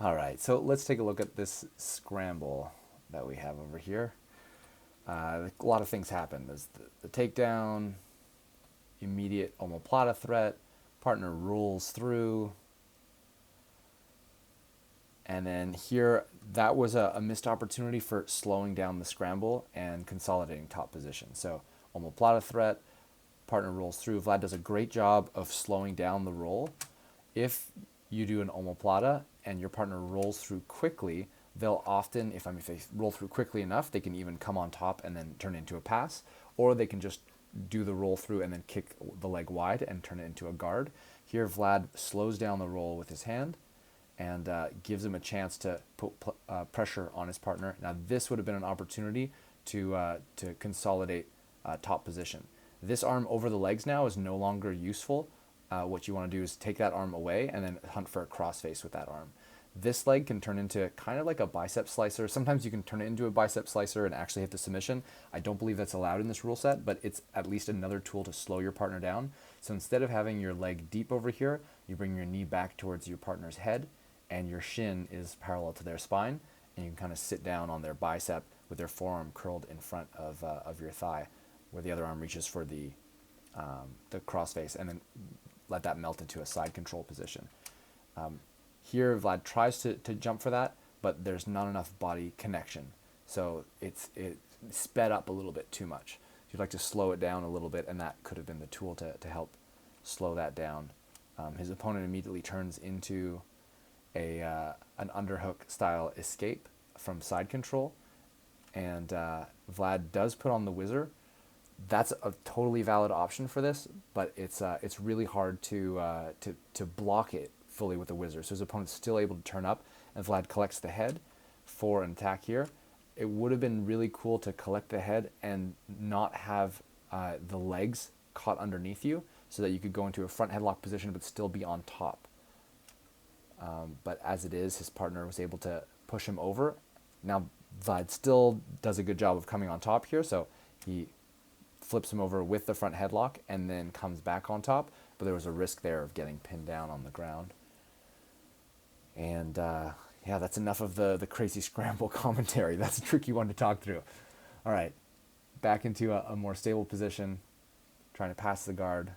All right, so let's take a look at this scramble that we have over here. A lot of things happen. There's the takedown, immediate omoplata threat, partner rolls through, and then here, that was a missed opportunity for slowing down the scramble and consolidating top position. So omoplata threat, partner rolls through. Vlad does a great job of slowing down the roll. If you do an omoplata and your partner rolls through quickly, they'll often, if they roll through quickly enough, they can even come on top and then turn it into a pass, or they can just do the roll through and then kick the leg wide and turn it into a guard. Here, Vlad slows down the roll with his hand and gives him a chance to put pressure on his partner. Now, this would have been an opportunity to consolidate top position. This arm over the legs now is no longer useful. What you want to do is take that arm away and then hunt for a crossface with that arm. This leg can turn into kind of like a bicep slicer. Sometimes you can turn it into a bicep slicer and actually hit the submission. I don't believe that's allowed in this rule set, but it's at least another tool to slow your partner down. So instead of having your leg deep over here, you bring your knee back towards your partner's head and your shin is parallel to their spine, and you can kind of sit down on their bicep with their forearm curled in front of your thigh, where the other arm reaches for the crossface, and then let that melt into a side control position. Here, Vlad tries to jump for that, but there's not enough body connection. So it's sped up a little bit too much. You'd like to slow it down a little bit, and that could have been the tool to help slow that down. His opponent immediately turns into an underhook style escape from side control, and Vlad does put on the whizzer. That's a totally valid option for this, but it's really hard to block it fully with the whizzer. So his opponent's still able to turn up, and Vlad collects the head for an attack here. It would have been really cool to collect the head and not have the legs caught underneath you, so that you could go into a front headlock position but still be on top. But as it is, his partner was able to push him over. Now, Vlad still does a good job of coming on top here, so he flips him over with the front headlock and then comes back on top, but there was a risk there of getting pinned down on the ground. And yeah, that's enough of the crazy scramble commentary. That's a tricky one to talk through. All right, back into a more stable position, trying to pass the guard.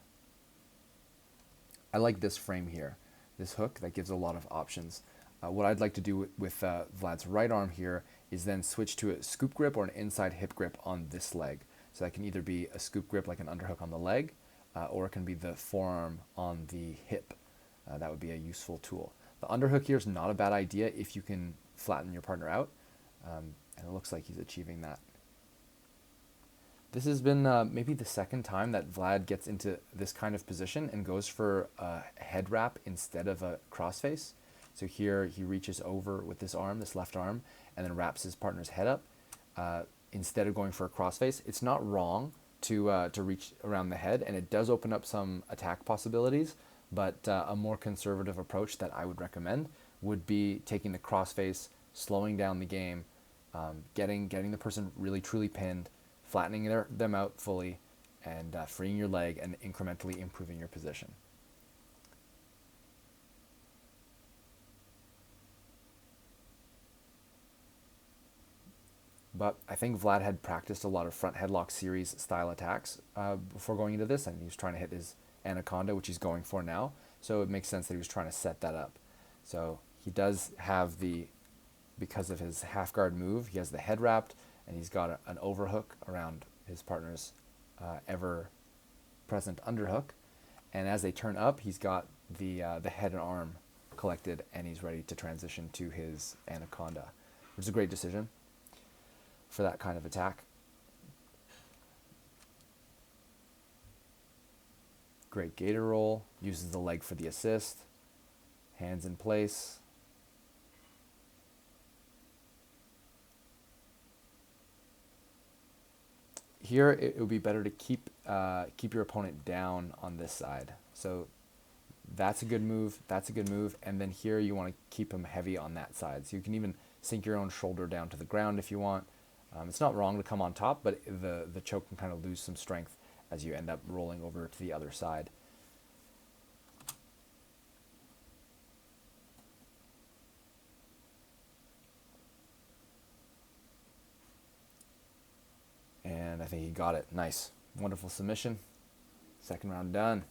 I like this frame here, this hook that gives a lot of options. What I'd like to do with Vlad's right arm here is then switch to a scoop grip or an inside hip grip on this leg. So that can either be a scoop grip like an underhook on the leg, or it can be the forearm on the hip. That would be a useful tool. The underhook here is not a bad idea if you can flatten your partner out, and it looks like he's achieving that. This has been maybe the second time that Vlad gets into this kind of position and goes for a head wrap instead of a crossface. So here he reaches over with this arm, this left arm, and then wraps his partner's head up instead of going for a crossface. It's not wrong to reach around the head, and it does open up some attack possibilities, but a more conservative approach that I would recommend would be taking the crossface, slowing down the game, getting the person really truly pinned, flattening them out fully, and freeing your leg and incrementally improving your position. But I think Vlad had practiced a lot of front headlock series style attacks before going into this, and he was trying to hit his anaconda, which he's going for now. So it makes sense that he was trying to set that up. So he does have because of his half guard move, he has the head wrapped, and he's got an overhook around his partner's ever present underhook. And as they turn up, he's got the head and arm collected, and he's ready to transition to his anaconda, which is a great decision for that kind of attack. Great gator roll, uses the leg for the assist, hands in place. Here it would be better to keep your opponent down on this side. So that's a good move, and then here you want to keep him heavy on that side. So you can even sink your own shoulder down to the ground if you want. It's not wrong to come on top, but the choke can kind of lose some strength as you end up rolling over to the other side. I think he got it. Nice. Wonderful submission. Second round done.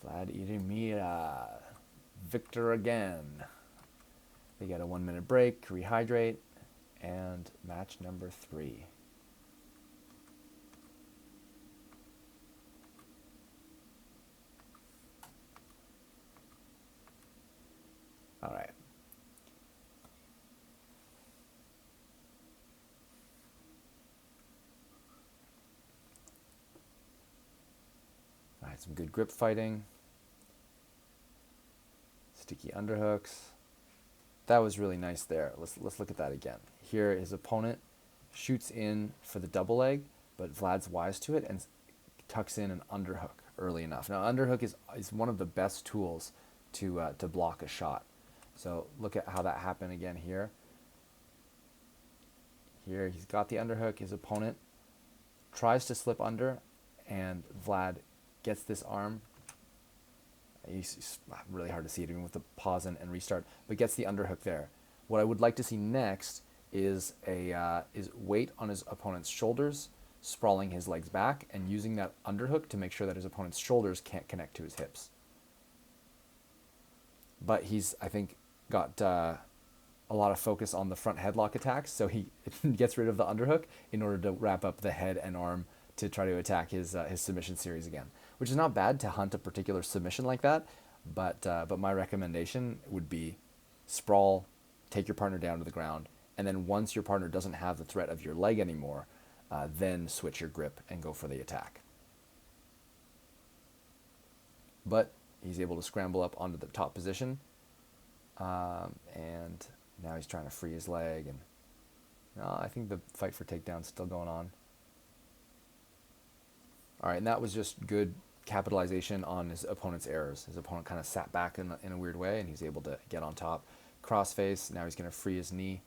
Vlad Irimira. Victor again. They get a 1 minute break, rehydrate, and match number 3. All right. All right, some good grip fighting. Sticky underhooks. That was really nice there. Let's look at that again. Here, his opponent shoots in for the double leg, but Vlad's wise to it and tucks in an underhook early enough. Now, underhook is one of the best tools to block a shot. So look at how that happened again here. Here, he's got the underhook. His opponent tries to slip under, and Vlad gets this arm. It's really hard to see it even with the pause and restart, but gets the underhook there. What I would like to see next is is weight on his opponent's shoulders, sprawling his legs back, and using that underhook to make sure that his opponent's shoulders can't connect to his hips. But he's, I think, got a lot of focus on the front headlock attacks, so he gets rid of the underhook in order to wrap up the head and arm to try to attack his submission series again, which is not bad to hunt a particular submission like that, but my recommendation would be sprawl, take your partner down to the ground, and then once your partner doesn't have the threat of your leg anymore, then switch your grip and go for the attack. But he's able to scramble up onto the top position, and now he's trying to free his leg, and I think the fight for takedown's still going on. All right, and that was just good capitalization on his opponent's errors. His opponent kind of sat back in a weird way, and he's able to get on top. Crossface, now he's going to free his knee.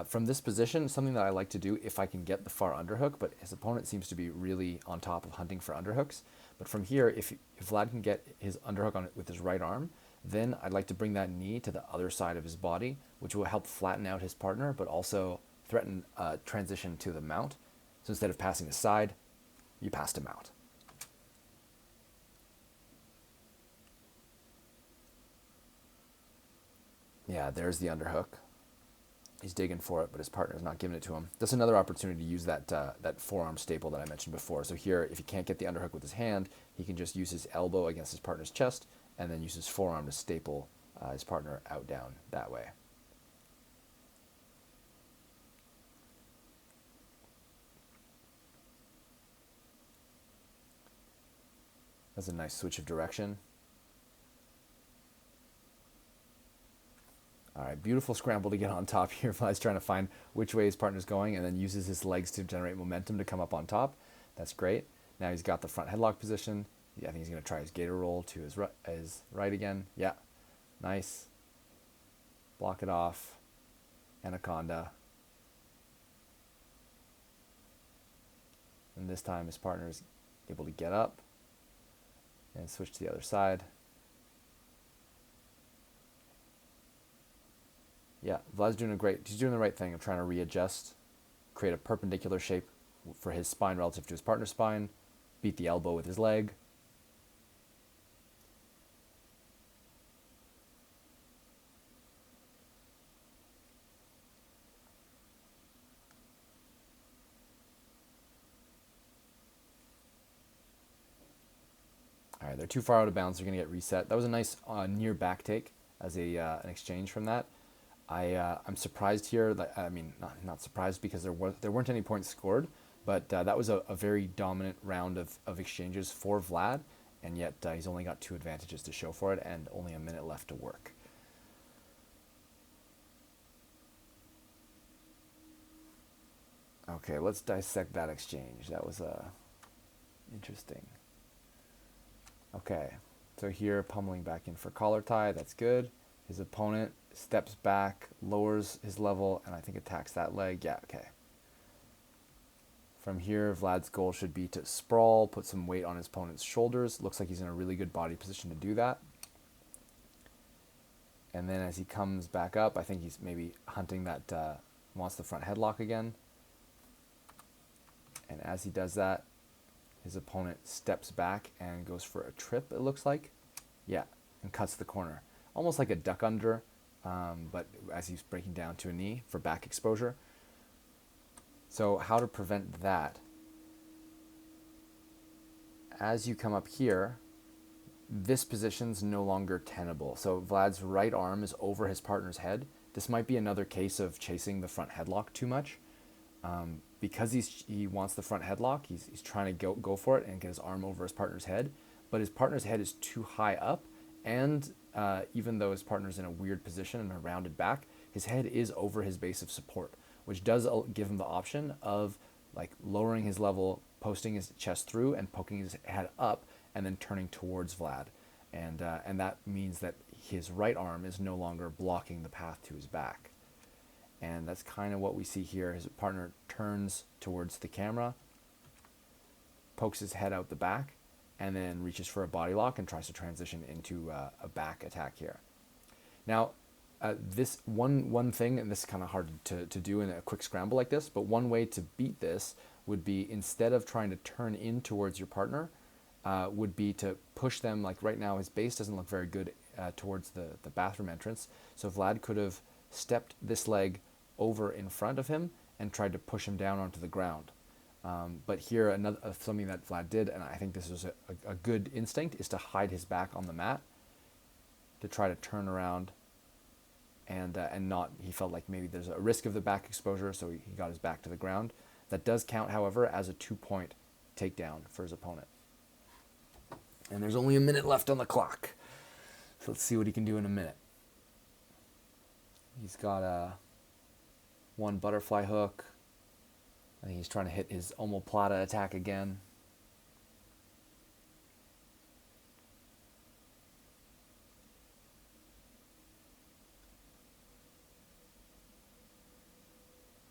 From this position, something that I like to do if I can get the far underhook, but his opponent seems to be really on top of hunting for underhooks. But from here, if Vlad can get his underhook on it with his right arm, then I'd like to bring that knee to the other side of his body, which will help flatten out his partner, but also threaten transition to the mount. So instead of passing the side, you passed him out. Yeah, there's the underhook. He's digging for it, but his partner's not giving it to him. That's another opportunity to use that forearm staple that I mentioned before. So here, if he can't get the underhook with his hand, he can just use his elbow against his partner's chest and then use his forearm to staple his partner out down that way. That's a nice switch of direction. All right, beautiful scramble to get on top here. Vlad's trying to find which way his partner's going and then uses his legs to generate momentum to come up on top. That's great. Now he's got the front headlock position. Yeah, I think he's going to try his gator roll to his right again. Yeah, nice. Block it off. Anaconda. And this time his partner is able to get up and switch to the other side. Yeah, Vlad's doing he's doing the right thing of trying to readjust, create a perpendicular shape for his spine relative to his partner's spine, beat the elbow with his leg. All right, they're too far out of bounds. They're going to get reset. That was a nice near back take as an exchange from that. I'm surprised here. I mean, not surprised because there weren't any points scored, but that was a very dominant round of exchanges for Vlad, and yet he's only got 2 advantages to show for it and only a minute left to work. Okay, let's dissect that exchange. That was interesting. Okay, so here pummeling back in for collar tie. That's good. His opponent steps back, lowers his level, and I think attacks that leg. Yeah, okay. From here, Vlad's goal should be to sprawl, put some weight on his opponent's shoulders. Looks like he's in a really good body position to do that. And then as he comes back up, I think he's maybe hunting that, wants the front headlock again. And as he does that, his opponent steps back and goes for a trip, it looks like. Yeah, and cuts the corner. Almost like a duck under, but as he's breaking down to a knee for back exposure. So how to prevent that? As you come up here, this position's no longer tenable. So Vlad's right arm is over his partner's head. This might be another case of chasing the front headlock too much. Because he wants the front headlock, he's trying to go for it and get his arm over his partner's head, but his partner's head is too high up, and even though his partner's in a weird position and a rounded back, his head is over his base of support, which does give him the option of like lowering his level, posting his chest through, and poking his head up, and then turning towards Vlad, and that means that his right arm is no longer blocking the path to his back. And that's kind of what we see here. His partner turns towards the camera, pokes his head out the back, and then reaches for a body lock and tries to transition into a back attack here. Now, this one thing, and this is kind of hard to do in a quick scramble like this, but one way to beat this would be, instead of trying to turn in towards your partner, would be to push them. Like right now, his base doesn't look very good towards the bathroom entrance. So Vlad could have stepped this leg over in front of him and tried to push him down onto the ground. But here, something that Vlad did, and I think this was a good instinct, is to hide his back on the mat, to try to turn around, and not. He felt like maybe there's a risk of the back exposure, so he got his back to the ground. That does count, however, as a 2-point takedown for his opponent. And there's only a minute left on the clock, so let's see what he can do in a minute. He's got one butterfly hook. I think he's trying to hit his omoplata attack again.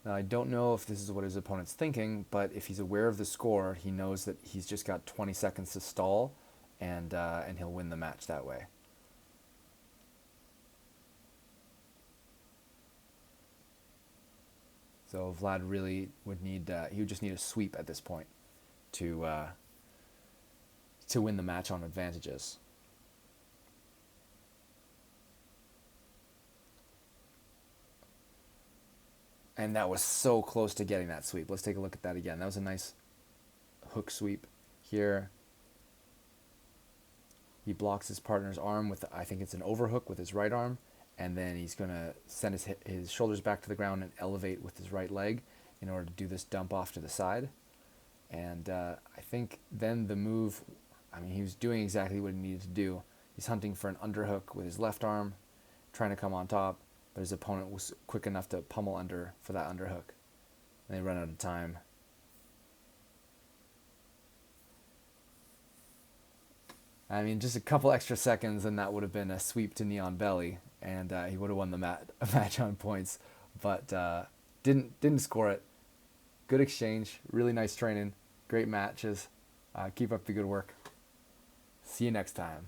Now, I don't know if this is what his opponent's thinking, but if he's aware of the score, he knows that he's just got 20 seconds to stall, and he'll win the match that way. So Vlad really would need, he would just need a sweep at this point to win the match on advantages. And that was so close to getting that sweep. Let's take a look at that again. That was a nice hook sweep here. He blocks his partner's arm with, I think it's an overhook with his right arm, and then he's going to send his shoulders back to the ground and elevate with his right leg in order to do this dump off to the side. And I think then the move, I mean, he was doing exactly what he needed to do. He's hunting for an underhook with his left arm, trying to come on top, but his opponent was quick enough to pummel under for that underhook. And they run out of time. I mean, just a couple extra seconds and that would have been a sweep to knee on belly, and he would have won the match on points, but didn't score it. Good exchange, really nice training, great matches. Keep up the good work. See you next time.